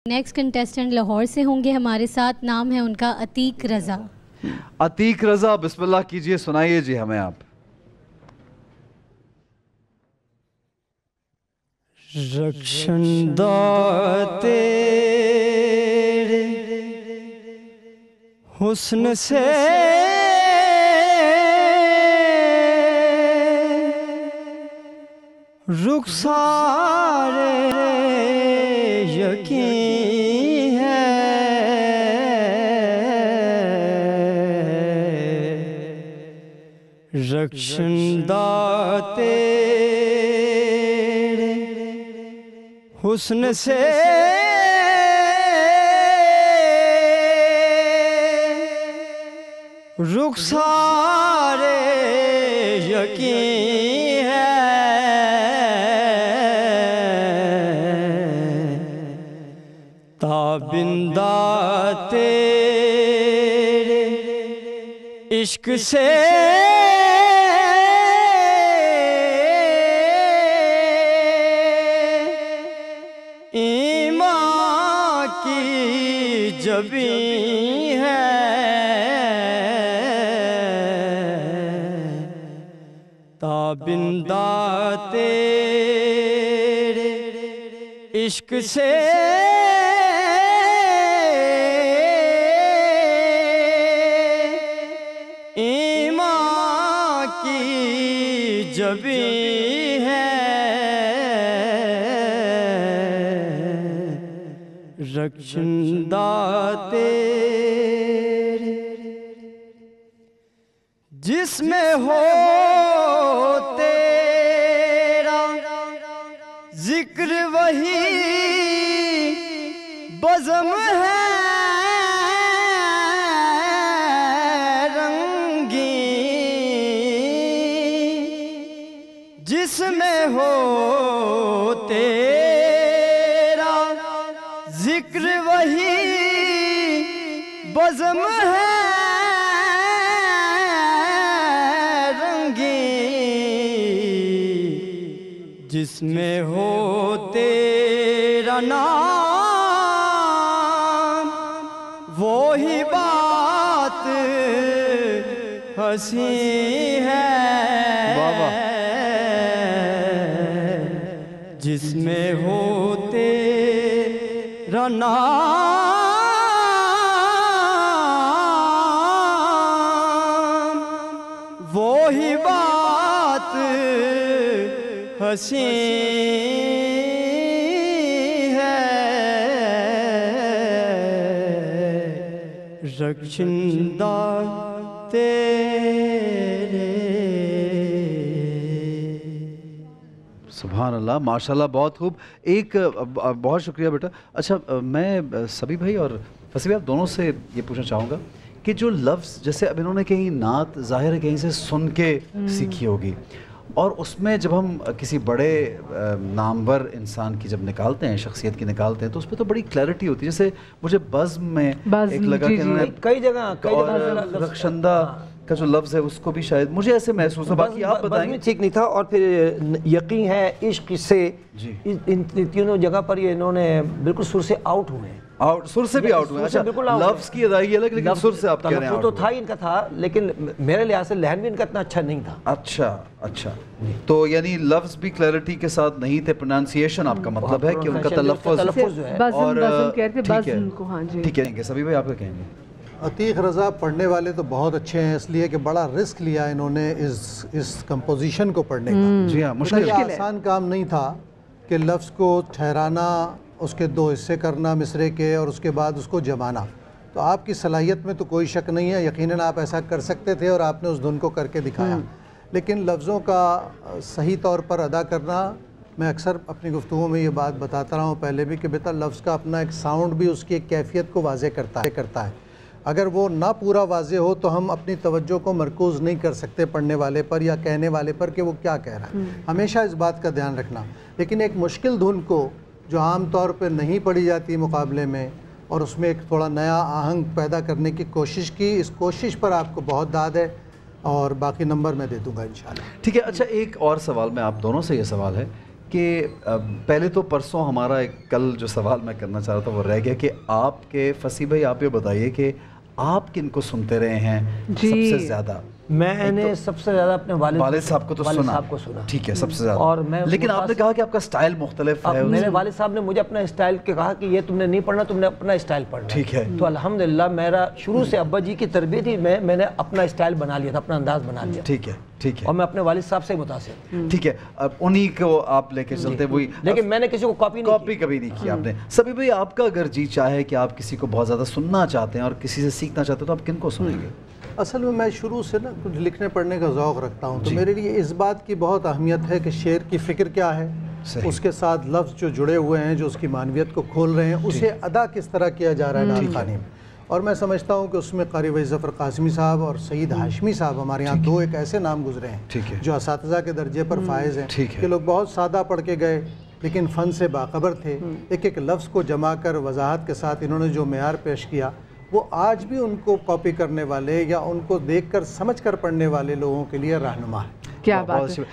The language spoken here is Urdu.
نیکسٹ کنٹیسٹنٹ لاہور سے ہوں گے ہمارے ساتھ، نام ہے ان کا عتیق رضا۔ عتیق رضا بسم اللہ کیجئے، سنائیے جی ہمیں آپ۔ رخشندہ تیرے حسن سے رخسار یقین ہے، رخشندہ تیرے حسن سے رخسار یقین ہے، تابندہ تیرے عشق سے ایمان کی جبیں ہے، تابندہ تیرے عشق سے ایمان کی جبیں ہے، رخشندہ تیرے جس میں ہو تیرا ذکر وہی بزم ہے رنگین، جس میں ہو تیرا ذکر وہی بزم ہے رنگین، جس میں ہو تیرا نام وہی بات ہنسی ہے، جس میں ہو تیرا نام وہی بات ہنسی ہے، رخشندہ تیرے۔ سبحان اللہ، ماشاءاللہ، بہت خوب۔ ایک بہت شکریہ بیٹا۔ اچھا، میں سبی بھائی اور فصیح بھائی آپ دونوں سے یہ پوچھنا چاہوں گا کہ جو لفظ جیسے اب انہوں نے کہیں نعت ظاہر ہے کہیں سے سن کے سیکھی ہوگی، اور اس میں جب ہم کسی بڑے نامور انسان کی جب نکالتے ہیں، شخصیت کی نکالتے ہیں، تو اس پہ تو بڑی کلیئرٹی ہوتی ہے۔ جیسے مجھے بزم میں ایک لگا کہ انہوں نے کئی جگہ رخشندہ کا جو لفظ ہے اس کو بھی شاید مجھے ایسے محسوس ہے، باقی آپ بتائیں۔ ٹھیک نہیں تھا، اور پھر یقین ہے عشق سے، ان تینوں جگہ پر یہ انہوں نے بالکل سر سے آؤٹ ہوئے ہیں، سر سے بھی آؤٹ ہوئے ہیں۔ اچھا، لفظ کی ادائیگی الگ، لیکن سر سے آپ کہہ رہے ہیں تو تھا ان کا تھا، لیکن میرے لحاظ سے لہن بھی ان کا اتنا اچھا نہیں تھا۔ اچھا، تو یعنی لفظ بھی کلیئرٹی کے ساتھ نہیں تھے، پروننسیشن آپ کا مطلب ہے کہ ان کا تلفظ جو ہے، اور ٹھیک ہے۔ سبھی بھائی آپ کیا کہیں گے؟ عتیق رضا پڑھنے والے تو بہت اچھے ہیں، اس لیے کہ بڑا رسک لیا انہوں نے اس کمپوزیشن کو پڑھنے کا۔ جی ہاں، مشکل یہ آسان کام نہیں تھا کہ لفظ کو ٹھہرانا، اس کے دو حصے کرنا مصرے کے، اور اس کے بعد اس کو جمانا۔ تو آپ کی صلاحیت میں تو کوئی شک نہیں ہے، یقیناً آپ ایسا کر سکتے تھے اور آپ نے اس دھن کو کر کے دکھایا، لیکن لفظوں کا صحیح طور پر ادا کرنا، میں اکثر اپنی گفتگو میں یہ بات بتاتا رہا ہوں پہلے بھی کہ بیٹا لفظ کا اپنا ایک ساؤنڈ بھی اس کی ایک کیفیت کو واضح کرتا ہے۔ اگر وہ نہ پورا واضح ہو تو ہم اپنی توجہ کو مرکوز نہیں کر سکتے پڑھنے والے پر یا کہنے والے پر کہ وہ کیا کہہ رہا ہے، ہمیشہ اس بات کا دھیان رکھنا۔ لیکن ایک مشکل دھن کو جو عام طور پہ نہیں پڑھی جاتی مقابلے میں، اور اس میں ایک تھوڑا نیا آہنگ پیدا کرنے کی کوشش کی، اس کوشش پر آپ کو بہت داد ہے، اور باقی نمبر میں دے دوں گا انشاءاللہ۔ ٹھیک ہے۔ اچھا، ایک اور سوال میں آپ دونوں سے یہ سوال ہے کہ پہلے تو پرسوں ہمارا کل جو سوال میں کرنا چاہ رہا تھا وہ رہ گیا کہ آپ کے فصیح بھائی آپ یہ بتائیے کہ آپ کن کو سنتے رہے ہیں سب سے زیادہ؟ میں نے سب سے زیادہ اپنے والد صاحب کو تو سنا، ٹھیک ہے، سب سے زیادہ. اور میں لیکن آپ نے کہا کہ آپ کا سٹائل مختلف ہے. میرے والد صاحب نے مجھے اپنا سٹائل کے کہا کہ یہ تم نے نہیں پڑھنا، تم نے اپنا سٹائل پڑھنا. ٹھیک ہے. تو الحمدللہ میرا شروع سے ابا جی کی تربیت ہی میں نے اپنا سٹائل بنا لیا تھا، اپنا انداز بنا لیا. ٹھیک ہے، ٹھیک ہے. اور میں اپنے والد صاحب سے متاثر. ٹھیک ہے، اب انہی کو آپ لے کے چلتے وہی، لیکن میں نے کسی کو کاپی کبھی نہیں کیا آپ نے. سبھی بھائی آپ کا اگر جی چاہے کہ آپ کسی کو بہت زیادہ سننا چاہتے ہیں اور کسی سے سیکھنا چاہتے ہیں تو آپ کن کو سنیں گے؟ اصل میں شروع سے نا کچھ لکھنے پڑھنے کا ذوق رکھتا ہوں، تو میرے لیے اس بات کی بہت اہمیت ہے کہ شعر کی فکر کیا ہے، اس کے ساتھ لفظ جو جڑے ہوئے ہیں جو اس کی معنویت کو کھول رہے ہیں، اسے ادا کس طرح کیا جا رہا ہے نعت خوانی میں. اور میں سمجھتا ہوں کہ اس میں قاری وحید ظفر قاسمی صاحب اور سعید ہاشمی صاحب ہمارے یہاں دو ایک ایسے نام گزرے ہیں جو اساتذہ کے درجے پر فائز ہیں کہ لوگ بہت سادہ پڑھ کے گئے لیکن فن سے باخبر تھے. ایک ایک لفظ کو جمع کر وضاحت کے ساتھ انہوں نے جو معیار پیش کیا وہ آج بھی ان کو کاپی کرنے والے یا ان کو دیکھ کر سمجھ کر پڑھنے والے لوگوں کے لیے رہنما ہے. کیا بات ہے.